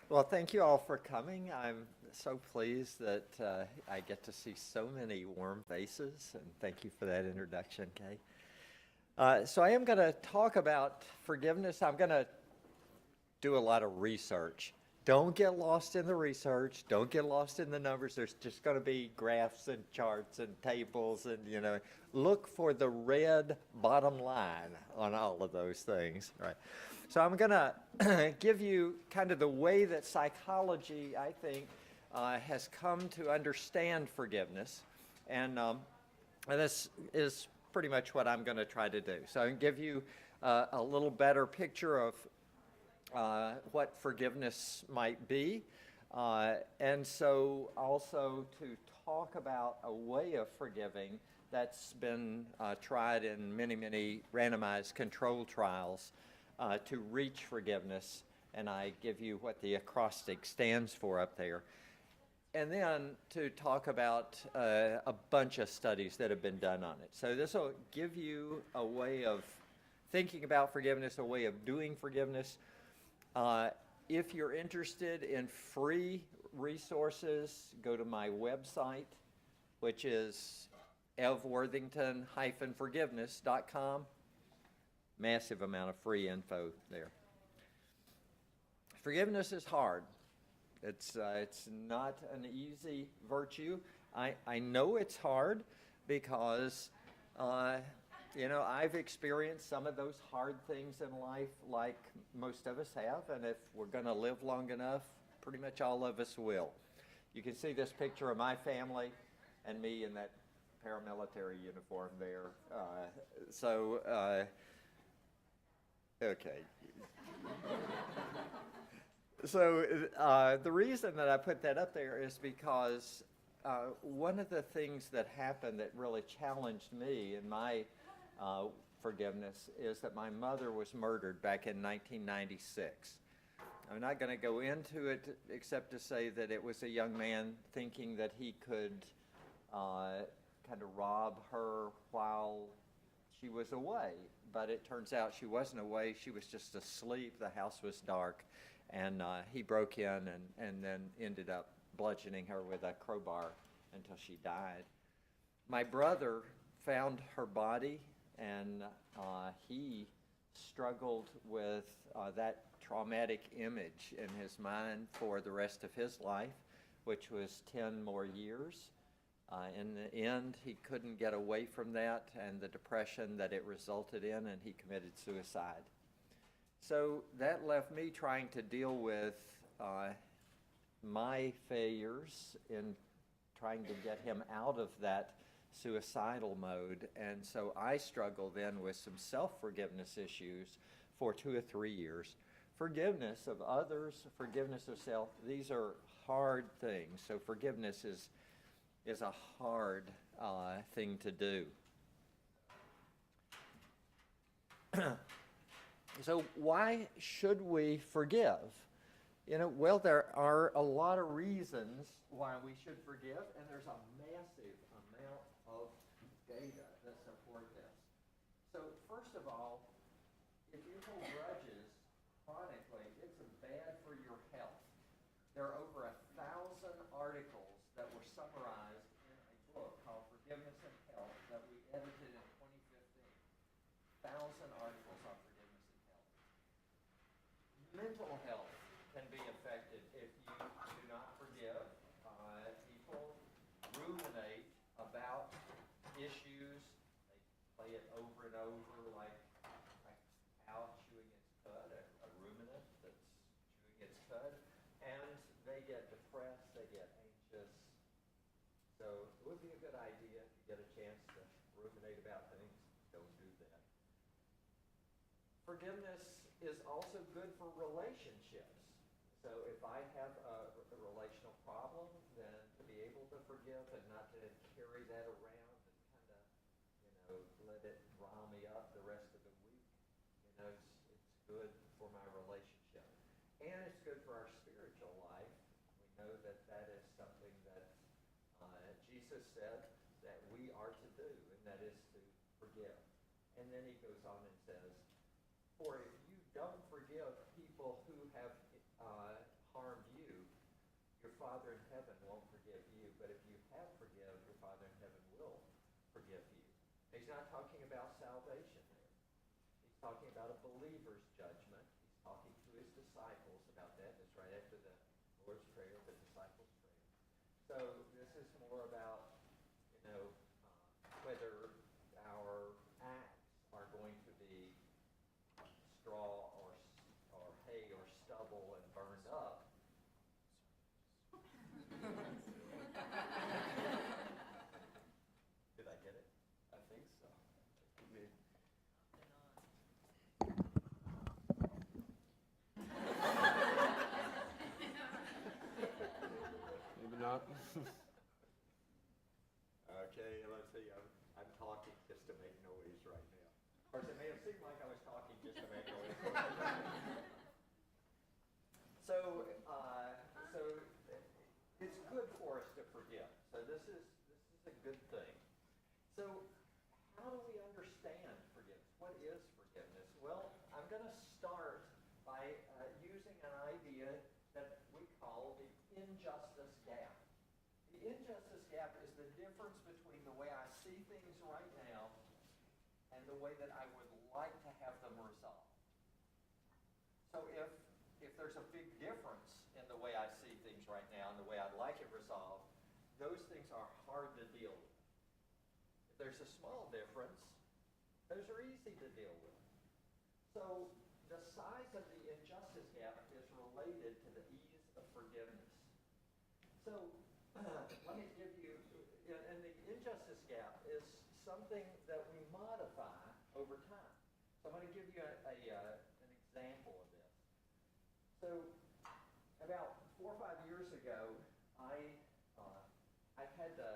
Well, thank you all for coming. I'm so pleased that I get to see so many warm faces, and thank you for that introduction, Kay. So I am going to talk about forgiveness. I'm going to do a lot of research. Don't get lost in the research. Don't get lost in the numbers. There's just going to be graphs and charts and tables, and look for the red bottom line on all of those things. Right. So I'm going to give you kind of the way that psychology, I think, has come to understand forgiveness, and this is pretty much what I'm going to try to do. So I can give you a little better picture of what forgiveness might be, and so also to talk about a way of forgiving that's been tried in many, many randomized controlled trials to reach forgiveness, and I give you what the acrostic stands for up there. And then to talk about a bunch of studies that have been done on it. So this will give you a way of thinking about forgiveness, a way of doing forgiveness. If you're interested in free resources, go to my website, which is evworthington-forgiveness.com. Massive amount of free info there. Forgiveness is hard. It's not an easy virtue. I know it's hard because I've experienced some of those hard things in life like most of us have, and if we're going to live long enough, pretty much all of us will. You can see this picture of my family and me in that paramilitary uniform there. Okay. So the reason that I put that up there is because one of the things that happened that really challenged me in my forgiveness is that my mother was murdered back in 1996. I'm not going to go into it except to say that it was a young man thinking that he could kind of rob her while she was away. But it turns out she wasn't away. She was just asleep. The house was dark. And he broke in and then ended up bludgeoning her with a crowbar until she died. My brother found her body, and he struggled with that traumatic image in his mind for the rest of his life, which was 10 more years. In the end, he couldn't get away from that and the depression that it resulted in, and he committed suicide. So that left me trying to deal with my failures in trying to get him out of that suicidal mode. And so I struggled then with some self-forgiveness issues for 2 or 3 years. Forgiveness of others, forgiveness of self, these are hard things. So forgiveness is a hard thing to do. So why should we forgive? Well, there are a lot of reasons why we should forgive, and there's a massive amount of data that support this. So first of all, if you hold grudges chronically, it's bad for your health. There are over 1,000 articles that were summarized in a book called Forgiveness and Health that we edited in 2015. 1,000 articles on forgiveness and health. Mental health can be affected if you do not forgive. People ruminate about issues. They play it over and over like a cow chewing its cud, a ruminant that's chewing its cud. And they get depressed, they get anxious. So it would be a good idea if you get a chance to ruminate about things, don't do that. Forgiveness is also good for relationships. So if I have a relational problem, then to be able to forgive and not to carry that around and kind of, let it rile me up the rest of the week, it's good for my relationship. And it's good for our spiritual life. We know that that is something that Jesus said that we are to do, and that is to forgive. And then he goes on and says, for if you don't forgive people who have harmed Father in heaven won't forgive you, but if you have forgiven, your Father in heaven will forgive you. He's not talking about salvation there. He's talking about a believer's judgment. He's talking to his disciples about that. It's right after the Lord's Prayer, the disciples' prayer. So this is more about, whether our acts are going to be straw or hay or stubble and burned up. Did I get it? I think so. Maybe not. Okay, let's see. I'm talking just to make noise right now. Of course, it may have seemed like I was talking just to make noise. So it's good for us to forgive. So this is a good thing. So how do we understand forgiveness? What is forgiveness? Well, I'm going to start by using an idea that we call the injustice gap. The injustice gap is the difference between the way I see things right now and the way that I would like to have them resolved. So if there's a big difference in the way I see things right now and the way I'd like it resolved, those things are hard to deal with. If there's a small difference, those are easy to deal with. So the size of the injustice gap is related to the ease of forgiveness. So let me give you, and the injustice gap is something that we modify over time. So I'm going to give you an example of this. So about 4 or 5 years ago, I had to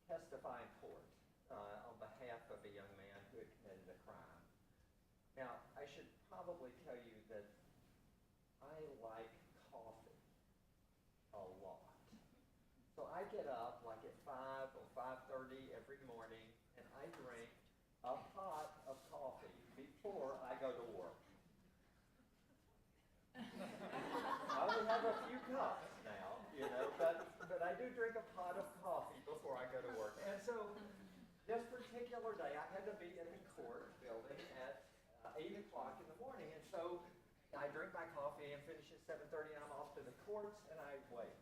testify in court on behalf of a young man who had committed a crime. Now, I should probably tell you that I like coffee a lot. So I get up like at 5 or 5:30 every morning, and I drink a pot of coffee before I go to work. I only have a few cups now, but I do drink a pot of coffee before I go to work. And so this particular day, I had to be in the court building at 8 o'clock in the morning. And so I drink my coffee and finish at 7:30, and I'm off to the courts, and I wait.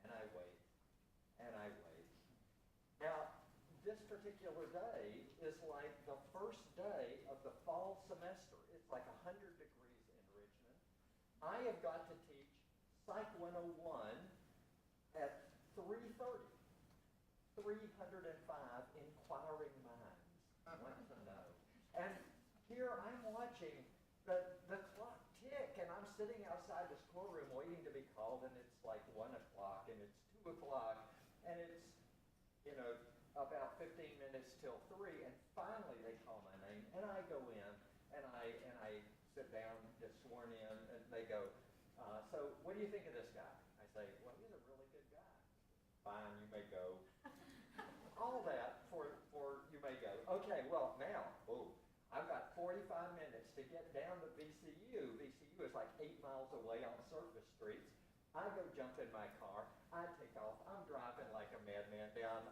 And I wait. And I wait. Now, this particular day is like the first day of the fall semester. It's like 100 degrees in Richmond. I have got to teach Psych 101 at 3:30. 305 inquiring minds want to know. And here I'm watching the clock tick, and I'm sitting outside the schoolroom waiting to be called, and it's like 1 o'clock, and it's 2 o'clock, and it's, about 15 minutes till 3, and finally they call my name, and I go in, and I sit down, get sworn in, and they go, so what do you think of this guy? I say, well, he's a really good guy. Fine, you may go. All that for you may go. Okay, well, now, I've got 45 minutes to get down to VCU. VCU is like 8 miles away on surface streets. I go jump in my car. I take off. I'm driving like a madman down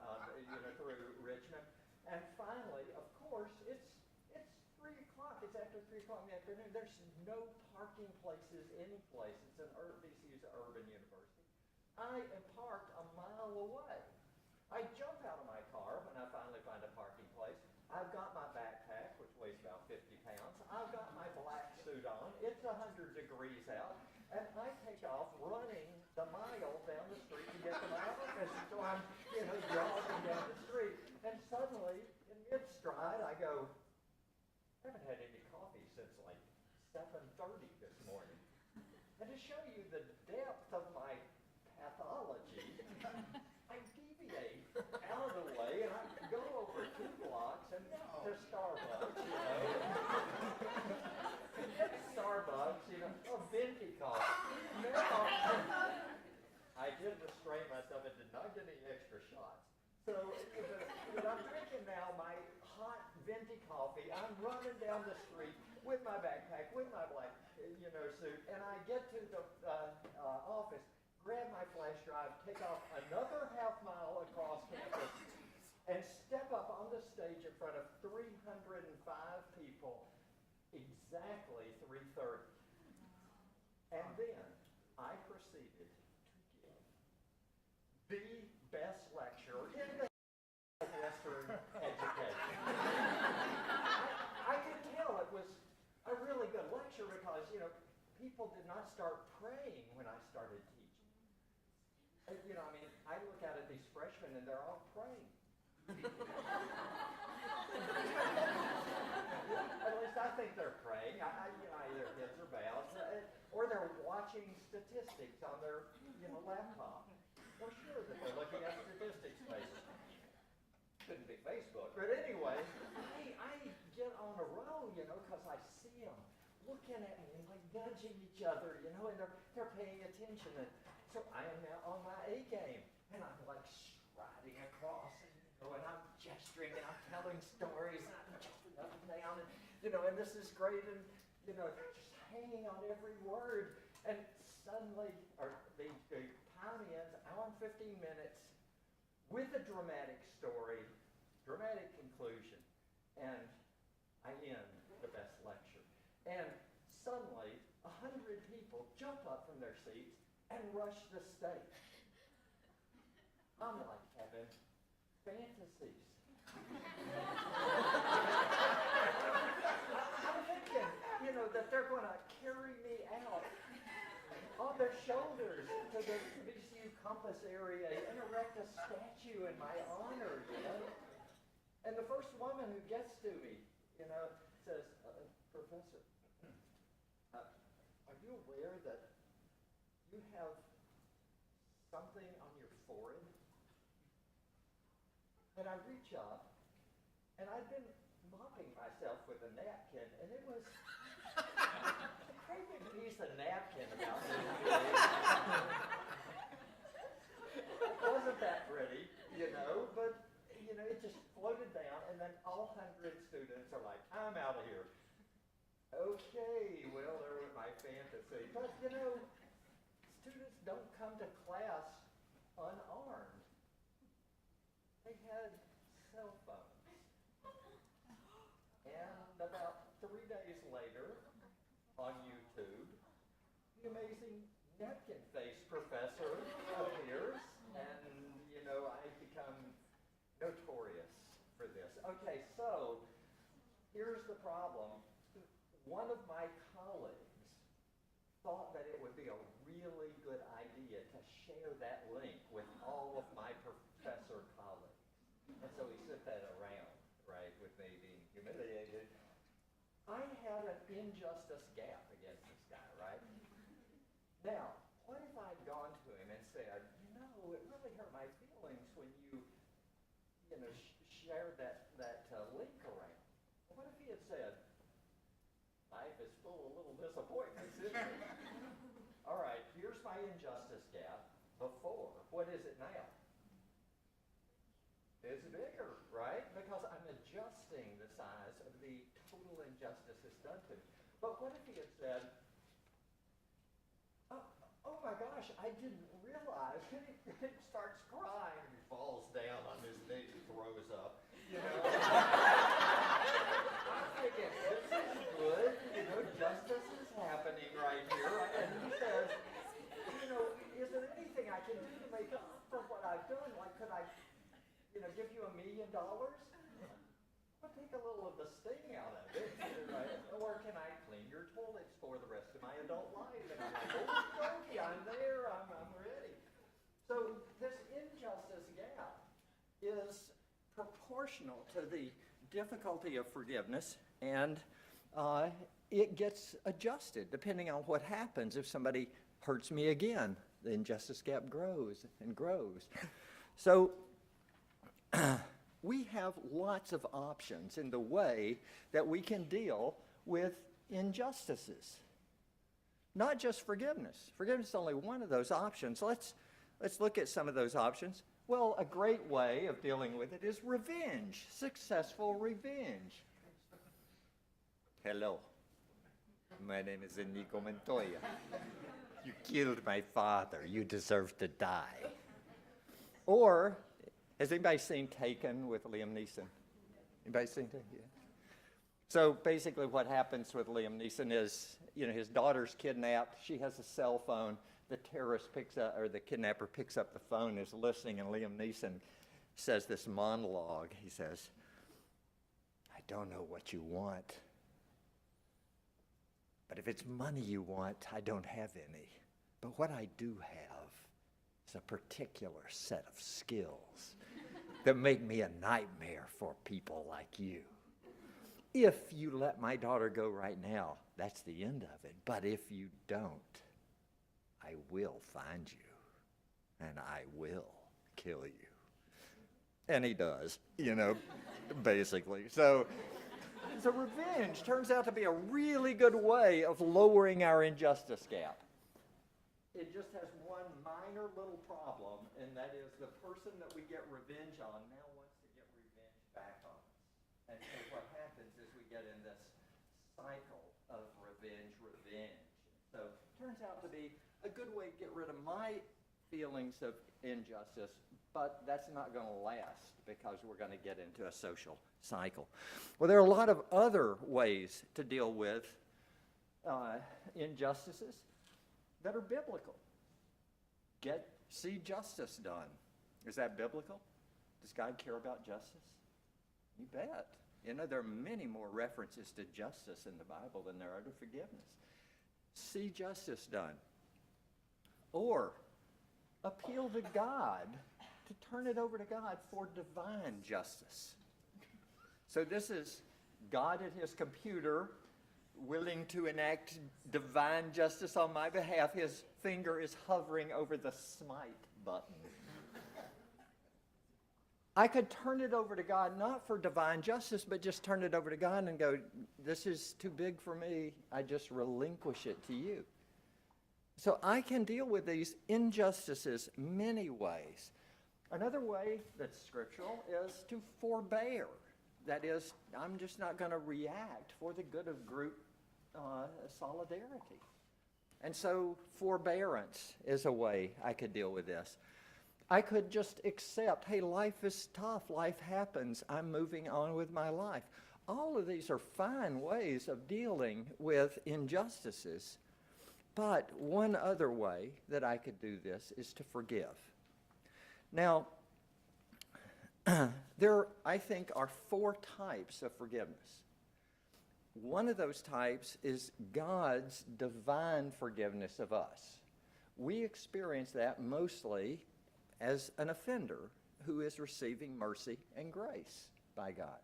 through Richmond. And finally, of course, it's 3 o'clock. It's after 3 o'clock in the afternoon. There's no parking places any place. It's VCU's an urban university. I am parked a mile away. I jump out of my car when I finally find a parking place. I've got my backpack, which weighs about 50 pounds. I've got my black suit on. It's 100 degrees out. And I take off running the mile down the street to get to my office. So I'm, jogging down the street. And suddenly, in mid-stride, I go, I haven't had any coffee since like 7:30 this morning. And to show you the depth of my pathology, I deviate out of the way, and I go over 2 blocks and to Starbucks, Starbucks, a venti coffee. Now, I did restrain myself and did not get any extra shots. So, but I'm drinking now my hot venti coffee. I'm running down the street with my backpack, with my black, suit, and I get to the office, grab my flash drive, take off another half mile across campus, and step up on the stage in front of 305 people exactly 3:30. And then I proceeded to give the best lecture in the Western education. I could tell it was a really good lecture because, people did not start praying when I started teaching. I look out at these freshmen and they're all praying. At least I think they're praying. Either heads or bows, or they're watching statistics on their, laptop. We're sure that they're looking at statistics pages. Couldn't be Facebook, but anyway, I get on a roll, because I see them looking at me and like nudging each other, and they're paying attention. And so I am now on my A game, and I'm like striding across, and I'm gesturing, and I'm telling stories, and I'm jumping up and down, and this is great, and they're just hanging on every word. And suddenly, the time ends, hour and 15 minutes, with a dramatic story, dramatic conclusion, and I end the best lecture. And suddenly, 100 people jump up from their seats and rush the stage. I'm like having fantasies. I'm thinking, that they're going to carry me out on their shoulders to the VCU campus area and erect a statue in my honor, And the first woman who gets to me, says, Professor, are you aware that you have something on your forehead? And I reach up, and I've been mopping myself with a napkin, and it was a great big piece of napkin about this big. It wasn't that pretty, but, it just floated down, and then all 100 students are like, I'm out of here. Okay, well, there was my fantasy. But, students don't come to class unarmed. They had cell phones. And about 3 days later, on YouTube, the amazing napkin-faced professor appears, and, I become notorious for this. Okay, so here's the problem. One of my colleagues thought that it would be a really good idea to share that link with all of my professor colleagues. And so he sent that around, right, with me being humiliated. I had an injustice gap against this guy, right? Now, what if I'd gone to him and said, it really hurt my feelings when you, shared that link around? What if he had said, life is full of little disappointments, isn't it? All right, here's my injustice gap before. What is it now? It's bigger, right? Because I'm adjusting the size of the total injustice that's done to me. But what if he had said, oh my gosh, I didn't realize. And he starts crying. He falls down on his knees and throws up. I'm thinking, this is good. Justice is happening right here. And he says, is there anything I can do to make up for what I've done? Like, could I, give you $1 million? I'll take a little of the sting out of it. Right? Or can I clean your toilets for the rest of my adult life? And I'm like, okay, I'm there. I'm ready. So this injustice gap is proportional to the difficulty of forgiveness, and it gets adjusted depending on what happens. If somebody hurts me again, the injustice gap grows and grows. So we have lots of options in the way that we can deal with injustices. Not just forgiveness. Forgiveness is only one of those options. Let's look at some of those options. Well, a great way of dealing with it is revenge, successful revenge. Hello, my name is Inigo Montoya. You killed my father. You deserve to die. Or, has anybody seen Taken with Liam Neeson? Anybody seen Taken? Yeah. So basically what happens with Liam Neeson is, his daughter's kidnapped. She has a cell phone. The terrorist picks up, or the kidnapper picks up the phone, is listening, and Liam Neeson says this monologue. He says, I don't know what you want, but if it's money you want, I don't have any. But what I do have is a particular set of skills that make me a nightmare for people like you. If you let my daughter go right now, that's the end of it. But if you don't, I will find you, and I will kill you. And he does, basically. So revenge turns out to be a really good way of lowering our injustice gap. It just has one minor little problem, and that is the person that we get revenge on now wants to get revenge back on us. And so what happens is we get in this cycle of revenge. So it turns out to be a good way to get rid of my feelings of injustice, but that's not going to last because we're going to get into a social cycle. Well, there are a lot of other ways to deal with injustices that are biblical. See justice done. Is that biblical? Does God care about justice? You bet. There are many more references to justice in the Bible than there are to forgiveness. See justice done. Or appeal to God, to turn it over to God for divine justice. So this is God at his computer, willing to enact divine justice on my behalf. His finger is hovering over the smite button. I could turn it over to God, not for divine justice, but just turn it over to God and go, this is too big for me. I just relinquish it to you. So I can deal with these injustices many ways. Another way that's scriptural is to forbear. That is, I'm just not going to react for the good of group solidarity. And so forbearance is a way I could deal with this. I could just accept, hey, life is tough, life happens, I'm moving on with my life. All of these are fine ways of dealing with injustices. But one other way that I could do this is to forgive. Now, there, I think, are 4 types of forgiveness. One of those types is God's divine forgiveness of us. We experience that mostly as an offender who is receiving mercy and grace by God.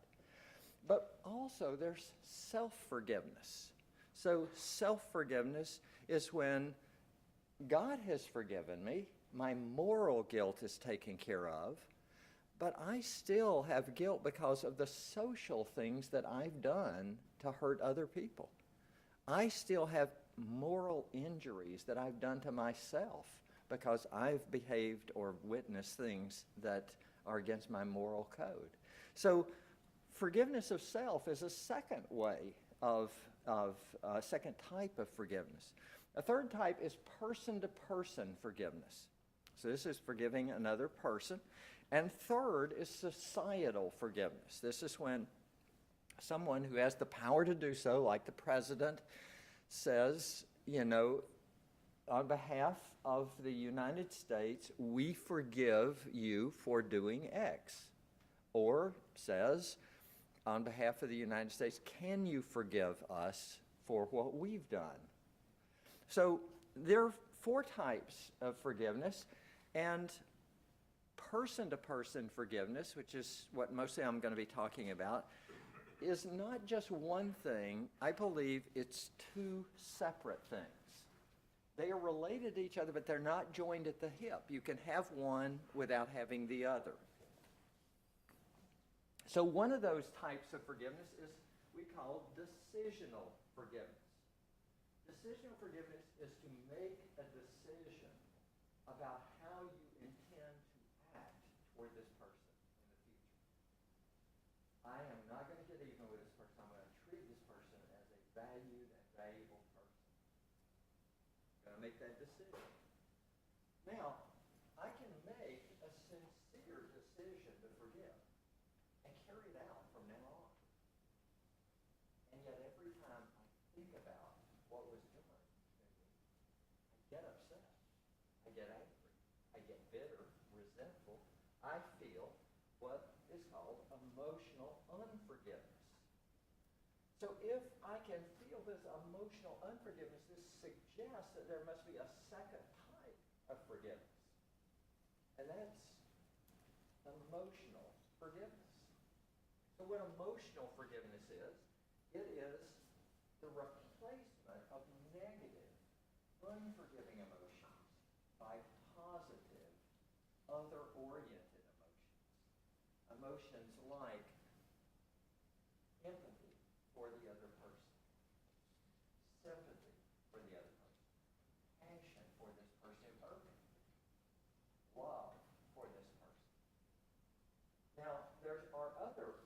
But also there's self-forgiveness. So self-forgiveness is when God has forgiven me, my moral guilt is taken care of, but I still have guilt because of the social things that I've done to hurt other people. I still have moral injuries that I've done to myself because I've behaved or witnessed things that are against my moral code. So forgiveness of self is a second way of a second type of forgiveness. A third type is person-to-person forgiveness. So this is forgiving another person. And third is societal forgiveness. This is when someone who has the power to do so, like the president, says, on behalf of the United States, we forgive you for doing X. Or says, on behalf of the United States, can you forgive us for what we've done? So there are 4 types of forgiveness, and person-to-person forgiveness, which is what mostly I'm going to be talking about, is not just one thing. I believe it's 2 separate things. They are related to each other, but they're not joined at the hip. You can have one without having the other. So one of those types of forgiveness is we call decisional forgiveness. Decisional forgiveness is to make a decision about how you intend to act toward this person in the future. I am not going to get even with this person. I'm going to treat this person as a valued and valuable person. I'm going to make that decision. Now, I can make a sincere decision to forgive and carry it out from now on. And yet every time I think about what was done to me, I get upset. I get angry. I get bitter, resentful. I feel what is called emotional unforgiveness. So if I can feel this emotional unforgiveness, this suggests that there must be a second type of forgiveness. And that's emotional forgiveness. So what emotional forgiveness is, it is the replacement of negative, unforgiving emotions by positive, other-oriented emotions. Emotions like empathy for the other person, sympathy for the other person, passion for this person who hurt me, love for this person. Now, there are other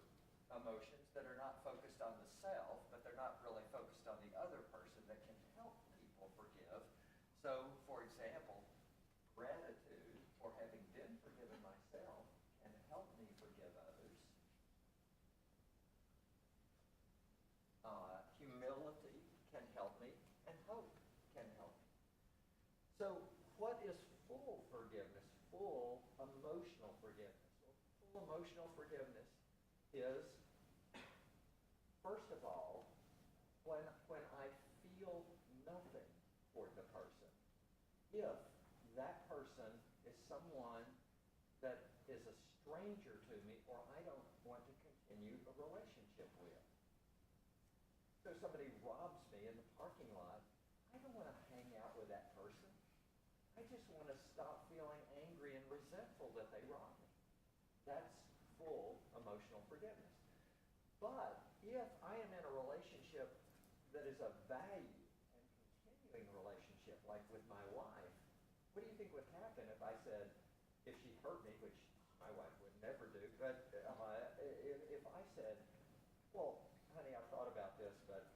emotions that are not focused on the self, but they're not really focused on the other person that can help people forgive. So, for example, gratitude for having been forgiven myself can help me forgive others. Humility can help me, and hope can help me. So what is full forgiveness, full emotional forgiveness? Well, full emotional forgiveness is, first of all, when I feel nothing toward the person. If that person is someone that is a stranger to me or I don't want to continue a relationship with. So somebody robs me in the parking lot, I don't want to hang out with that person. I just want to stop feeling angry and resentful that they robbed me. That's full emotional forgiveness. But if I am in a relationship that is of value and continuing relationship, like with my wife, what do you think would happen if I said, if she hurt me, which my wife would never do, but if I said, well, honey, I've thought about this, but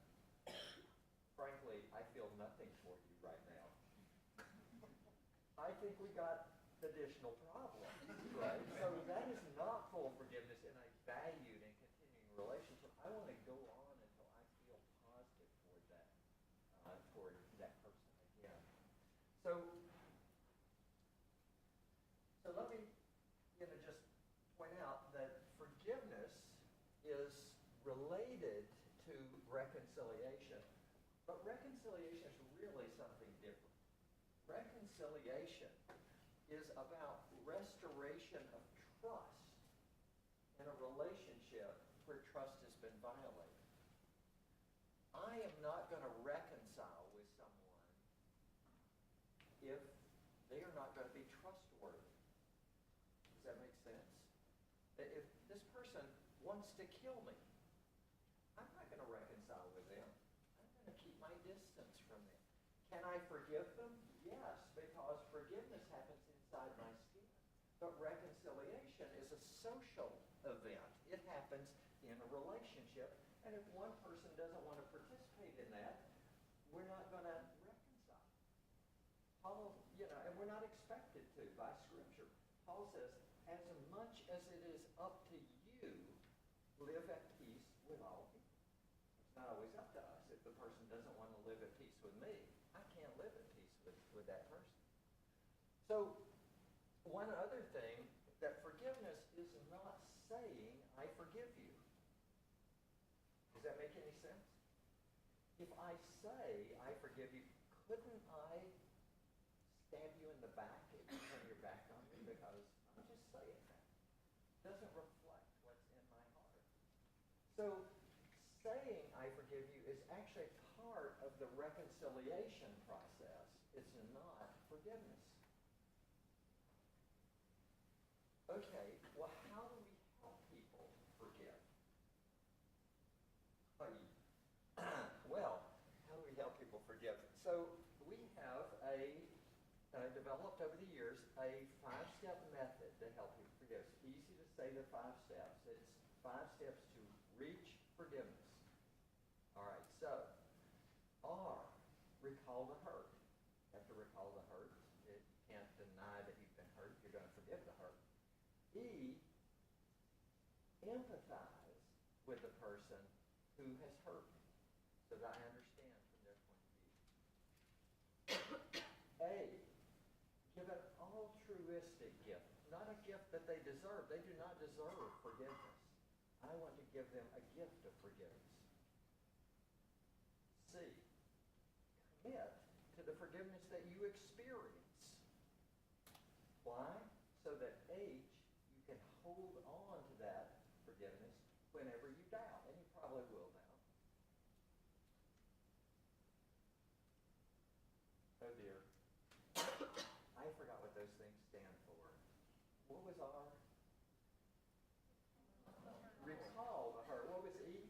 frankly, I feel nothing for you right now. I think we got additional problems, right? So that is not full forgiveness in a valued and continuing relationship. I want to go on until I feel positive toward that person again. So let me, just point out that forgiveness is related to reconciliation, but reconciliation is really something different. Reconciliation is about restoration of trust in a relationship where trust has been violated. I am not going to reconcile with someone if they are not going to be trustworthy. Does that make sense? If this person wants to kill me, I'm not going to reconcile with them. I'm going to keep my distance from them. Can I forgive them? Yes, because forgiveness happens inside my skin. But reconciliation is a social event. It happens in a relationship. And if one person doesn't want to participate in that, we're not going to reconcile. Paul, and we're not expected to by Scripture. Paul says, as much as it is up to you, live at peace with all people. It's not always up to us. If the person doesn't want to live at peace with me, I can't live at peace with that person. So one other thing, that forgiveness is not saying, I forgive you. Does that make any sense? If I say, I forgive you, couldn't I stab you in the back if you turn your back on me? Because I'm just saying that. It doesn't reflect what's in my heart. So saying I forgive you is actually part of the reconciliation process. It's not forgiveness. Okay, well, how do we help people forgive? Well, how do we help people forgive? So we have developed over the years a 5-step method to help people forgive. It's easy to say the 5 steps. It's 5 steps to reach forgiveness. All right, so R, recall the hurt. You have to E, empathize with the person who has hurt me so that I understand from their point of view. A, give an altruistic gift, not a gift that they deserve. They do not deserve forgiveness. I want to give them a gift of forgiveness. C, commit to the forgiveness that you experience. Why? So that H, you can hold on to that forgiveness whenever you doubt, and you probably will doubt. Oh dear. I forgot what those things stand for. What was R? Recall the hurt. What was E?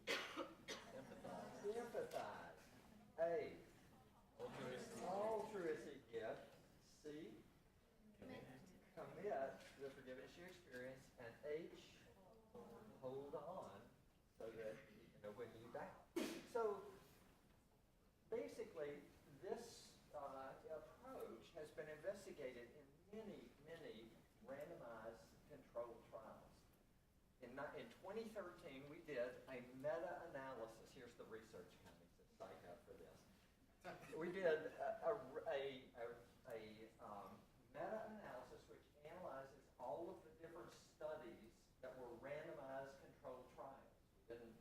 Empathize. Empathize. A. Altruistic gift. C. Commit to the forgiveness you experience. And H. Hold on so that when you doubt. So basically, this approach has been investigated in many randomized controlled trials. In 2013, we did a meta-analysis. Here's the research coming to psych up for this. We did a meta-analysis which analyzes all of the different studies that were randomized controlled trials. We didn't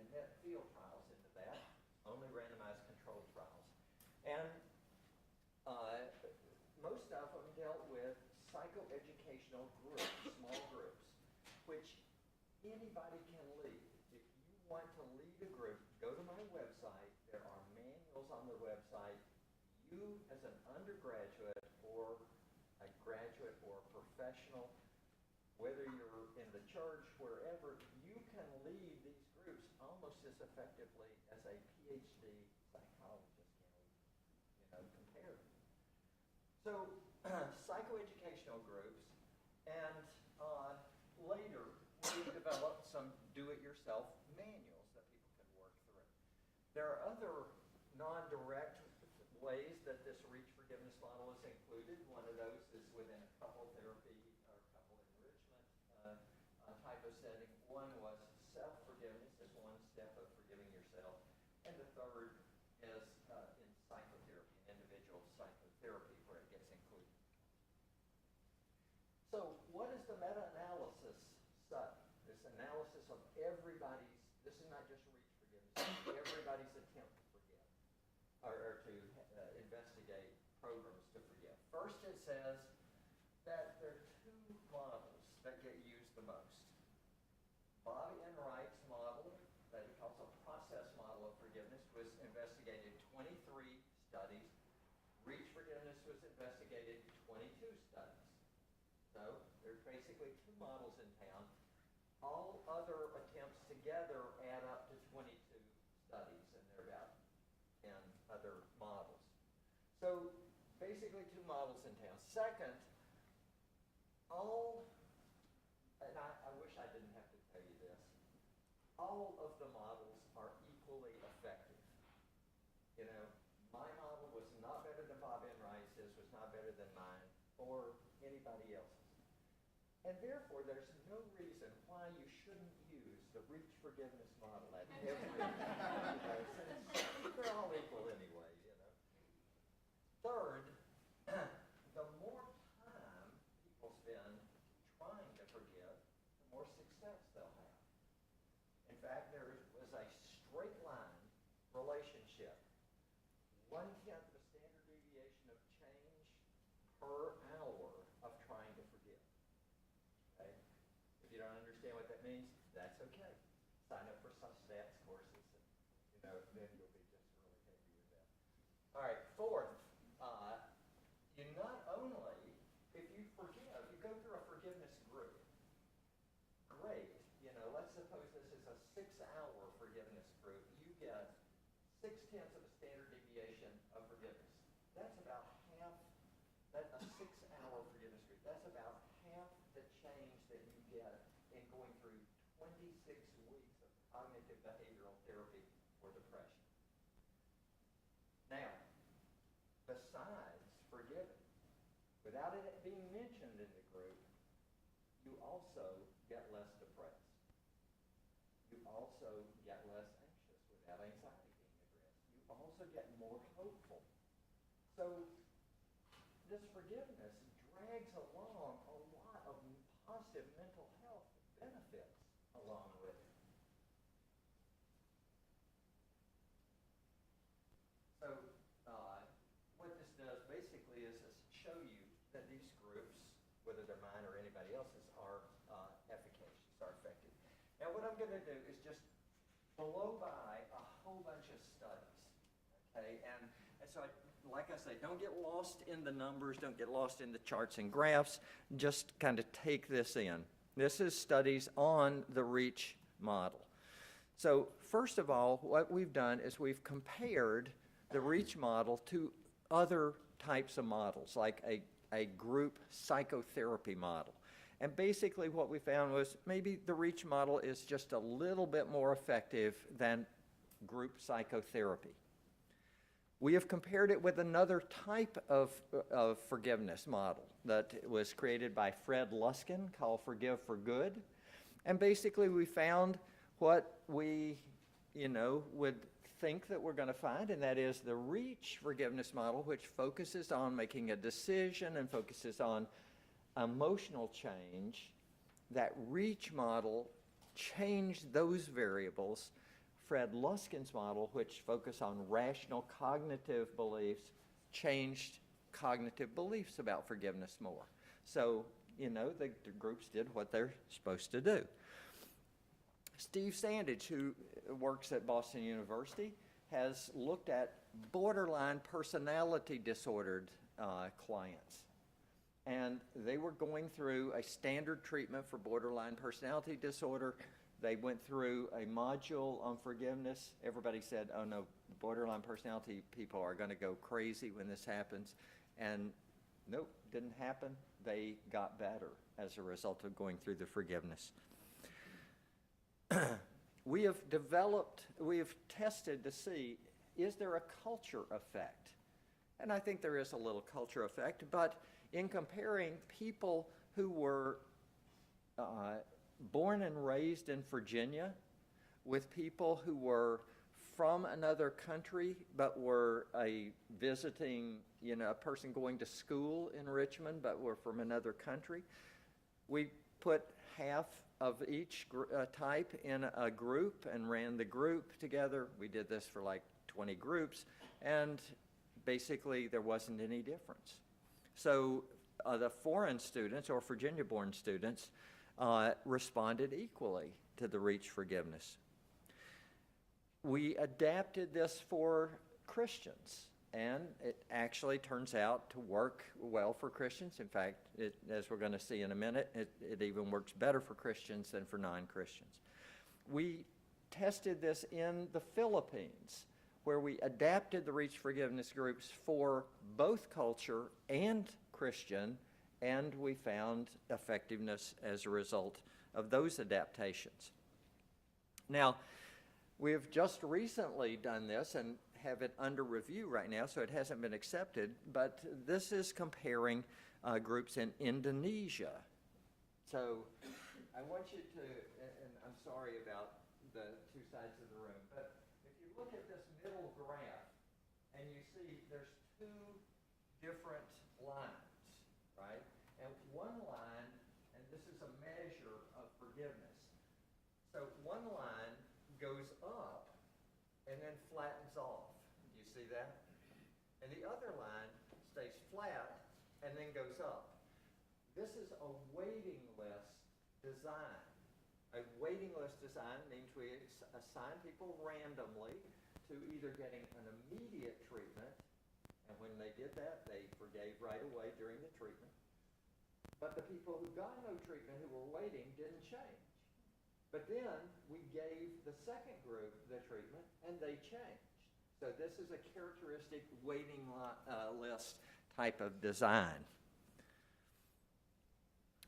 admit field trials into that, only randomized controlled trials. And most of them dealt with psychoeducational groups, small groups, which anybody can lead. If you want to lead a group, go to my website. There are manuals on the website. You, as an undergraduate or a graduate or a professional, whether you're in the church, wherever, you can lead these groups almost as effectively as a PhD psychologist can, compare. So, psychoeducational groups, and later we developed some do-it-yourself manuals that people can work through. There are other non-direct ways that this reach forgiveness model is included. One of those is within a couple therapy or couple enrichment type of setting. One was self-forgiveness as one step of forgiving yourself. And the third is in psychotherapy, individual psychotherapy, where it gets included. So what is the meta-analysis study? This analysis of everybody's, this is not just reach forgiveness, everybody's attempt to forgive, or to investigate programs to forgive. First it says that there are two models that get used the most. Bobby and Wright's model, that he calls a process model of forgiveness, was investigated 23 studies. Reach forgiveness was investigated 22 studies. So there's basically two models in town. All other attempts together add up to 22 studies, and there are about 10 other models. So basically two models in town. Second, and I wish I didn't have to tell you this, all of the models are equally effective. My model was not better than Bobby and Wright's, his was not better than mine, or anybody else's. And therefore, there's no reason why you shouldn't use the reach forgiveness model at every since they're all equal anyway, Third, the more time people spend trying to forgive, the more success they'll have. In fact, there was a straight line relationship. 1/10 of a standard deviation of change per hour of trying to forgive. Okay? If you don't understand what that means, that's okay. Sign up for some stats courses, and then you'll be just really happy with that. All right, fourth, you not only, if you forgive, you go through a forgiveness group. Great. Let's suppose this is a 6-hour forgiveness group. You get 6/10 of a standard deviation of forgiveness. That's about half, that's a 6-hour forgiveness group. That's about half the change that you get in going through 26 weeks of cognitive behavioral therapy for depression. Now, besides forgiving, without it being mentioned in the group, you also get less depressed. You also get less anxious without anxiety being addressed. You also get more hopeful. So this forgiveness drags along a lot of positive mental health benefits along with it. So what this does basically is show you that these groups, whether they're mine or anybody else's, are efficacious, are effective. Now what I'm going to do is just blow by a whole bunch of studies, okay? And so like I say, don't get lost in the numbers, don't get lost in the charts and graphs, just kind of take this in. This is studies on the REACH model. So first of all, what we've done is we've compared the REACH model to other types of models, like a group psychotherapy model. And basically what we found was maybe the REACH model is just a little bit more effective than group psychotherapy. We have compared it with another type of forgiveness model that was created by Fred Luskin called Forgive for Good. And basically we found what we, would think that we're going to find, and that is the REACH forgiveness model, which focuses on making a decision and focuses on emotional change. That REACH model changed those variables. Fred Luskin's model, which focused on rational cognitive beliefs, changed cognitive beliefs about forgiveness more. So, the groups did what they're supposed to do. Steve Sandage, who works at Boston University, has looked at borderline personality disordered clients. And they were going through a standard treatment for borderline personality disorder. They went through a module on forgiveness. Everybody said, oh no, borderline personality people are going to go crazy when this happens. And nope, didn't happen. They got better as a result of going through the forgiveness. We have tested to see, is there a culture effect? And I think there is a little culture effect, but in comparing people who were born and raised in Virginia with people who were from another country but were a visiting, a person going to school in Richmond but were from another country, we put half of each type in a group and ran the group together. We did this for like 20 groups, and basically there wasn't any difference. So the foreign students or Virginia-born students responded equally to the REACH forgiveness. We adapted this for Christians, and it actually turns out to work well for Christians. In fact, as we're going to see in a minute, it even works better for Christians than for non-Christians. We tested this in the Philippines, where we adapted the REACH forgiveness groups for both culture and Christian, and we found effectiveness as a result of those adaptations. Now, we have just recently done this and have it under review right now, so it hasn't been accepted, but this is comparing groups in Indonesia. So I want you to, and I'm sorry about the two sides of the room, but if you look at this middle graph and you see there's two different lines, right? And one line, and this is a measure of forgiveness. So one line goes up and then flattens off. You see that? And the other line stays flat and then goes up. This is a waiting list design. A waiting list design means we assign people randomly to either getting an immediate treatment, and when they did that, they forgave right away during the treatment. But the people who got no treatment, who were waiting, didn't change. But then we gave the second group the treatment, and they changed. So this is a characteristic waiting list type of design.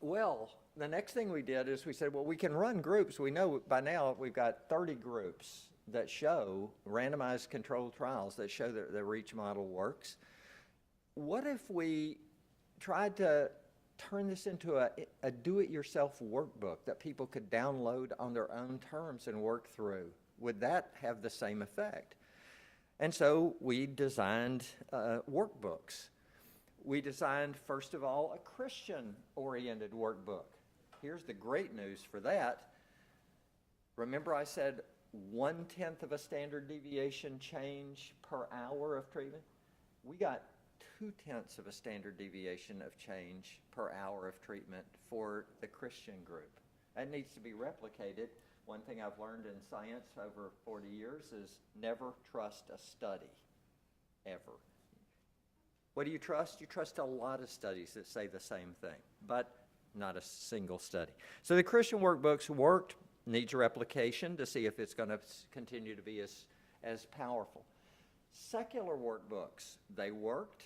Well, the next thing we did is we said, well, we can run groups. We know by now we've got 30 groups that show randomized controlled trials that show that the REACH model works. What if we tried to turn this into a do-it-yourself workbook that people could download on their own terms and work through. Would that have the same effect? And so we designed workbooks. We designed, first of all, a Christian-oriented workbook. Here's the great news for that. Remember I said 1/10 of a standard deviation change per hour of treatment? We got 2/10 of a standard deviation of change per hour of treatment for the Christian group. That needs to be replicated. One thing I've learned in science over 40 years is never trust a study, ever. What do you trust? You trust a lot of studies that say the same thing, but not a single study. So the Christian workbooks worked, needs replication to see if it's going to continue to be as powerful. Secular workbooks, they worked.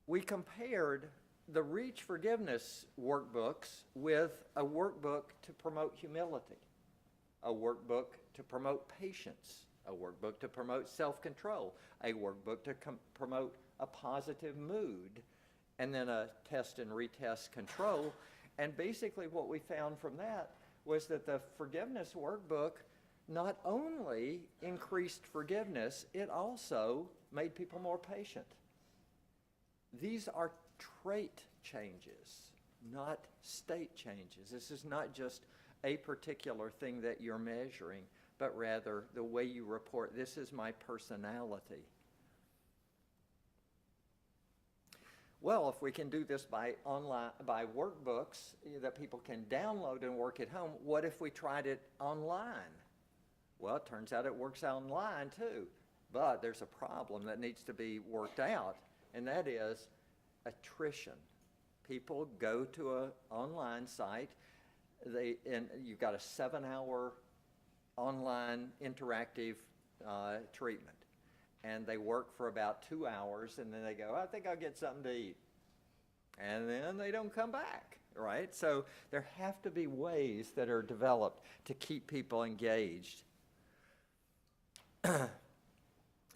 We compared the Reach Forgiveness workbooks with a workbook to promote humility, a workbook to promote patience, a workbook to promote self-control, a workbook to promote a positive mood, and then a test and retest control. And basically what we found from that was that the forgiveness workbook not only increased forgiveness, it also made people more patient. These are trait changes, not state changes. This is not just a particular thing that you're measuring, but rather the way you report, this is my personality. Well, if we can do this by workbooks that people can download and work at home, what if we tried it online? Well, it turns out it works online too, but there's a problem that needs to be worked out, and that is attrition. People go to an online site, and you've got a 7-hour online interactive treatment. And they work for about 2 hours, and then they go, I think I'll get something to eat. And then they don't come back, right? So there have to be ways that are developed to keep people engaged.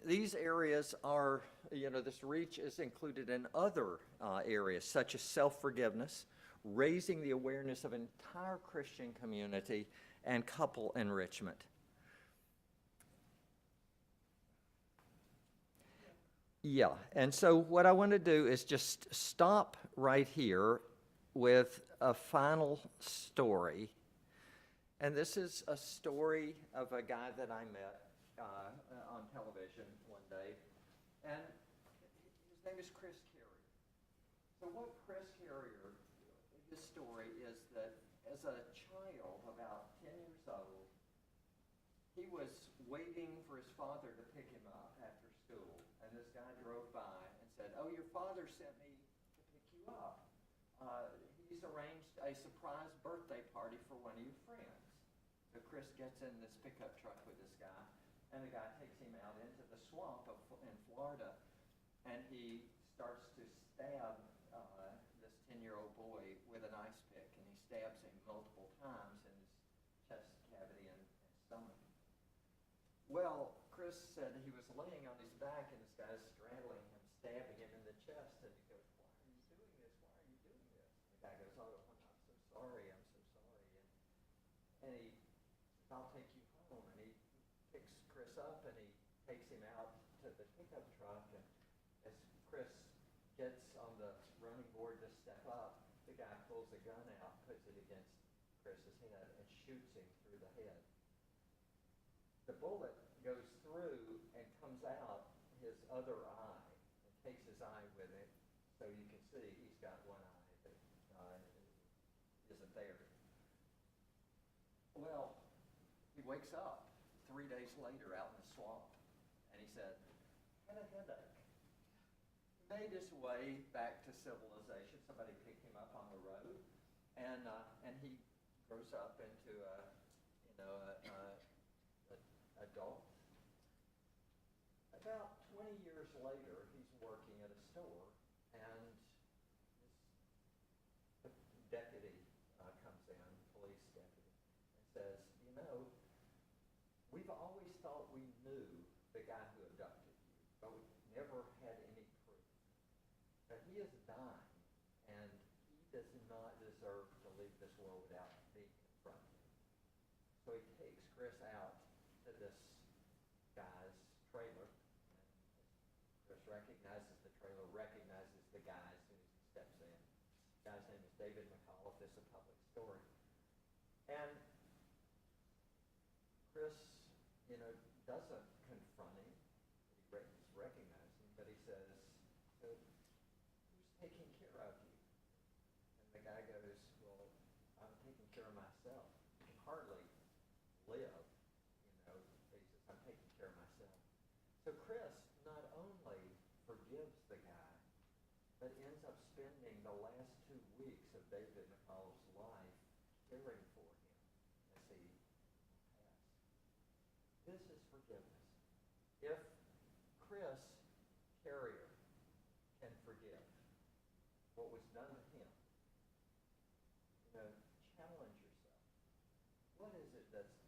These areas are, this reach is included in other areas, such as self-forgiveness, raising the awareness of an entire Christian community, and couple enrichment. Yeah, and so what I want to do is just stop right here with a final story. And this is a story of a guy that I met on television one day. And his name is Chris Carrier. So what Chris Carrier, his story is that as a child, about 10 years old, he was waiting for his father to pick him up after school. And this guy drove by and said, oh, your father sent me to pick you up. He's arranged a surprise birthday party for one of your friends. So Chris gets in this pickup truck with this guy, and the guy takes him out into the swamp in Florida, and he starts to stab this 10-year-old boy with an ice pick, and he stabs him multiple times in his chest cavity and stomach. Well, Chris said he was laying on his back, and this guy's straddling him, stabbing him in the chest, and he goes, why are you doing this? Why are you doing this? And the guy goes, oh, I'm so sorry, I'm so sorry. And he says, I'll take you home. And he picks Chris up, and he takes him out to the pickup truck, and as Chris gets on the running board to step up, the guy pulls a gun out, puts it against Chris's head, and shoots him through the head. The bullet goes through and comes out his other eye and takes his eye with it, so you can see he's got one eye that isn't there. Well, he wakes up 3 days later out in the swamp, and he said, I had a headache. He made his way back to civilization. Somebody picked him up on the road, and he grows up into a adult. About 20 years later, he's working at a store, and this deputy comes in, police deputy, and says, we've always thought we knew the guy who abducted you, but we never had any proof. he is dying, and he does not deserve to leave this world without being confronted. So he takes Chris out to this guy's trailer. And Chris recognizes the trailer, recognizes the guy as soon as he steps in. The guy's name is David McAuliffe. It's a public story. And Chris, doesn't confront him. He recognizes him, but he says, "So who's taking care of you?" And the guy goes, "Well, I'm taking care of myself. I can hardly live, He says, "I'm taking care of myself." So Chris not only forgives the guy, but ends up spending the last 2 weeks of David McAuliffe's life caring for him as he passed. This is forgiveness. If Chris Carrier can forgive what was done to him, challenge yourself. What is it that's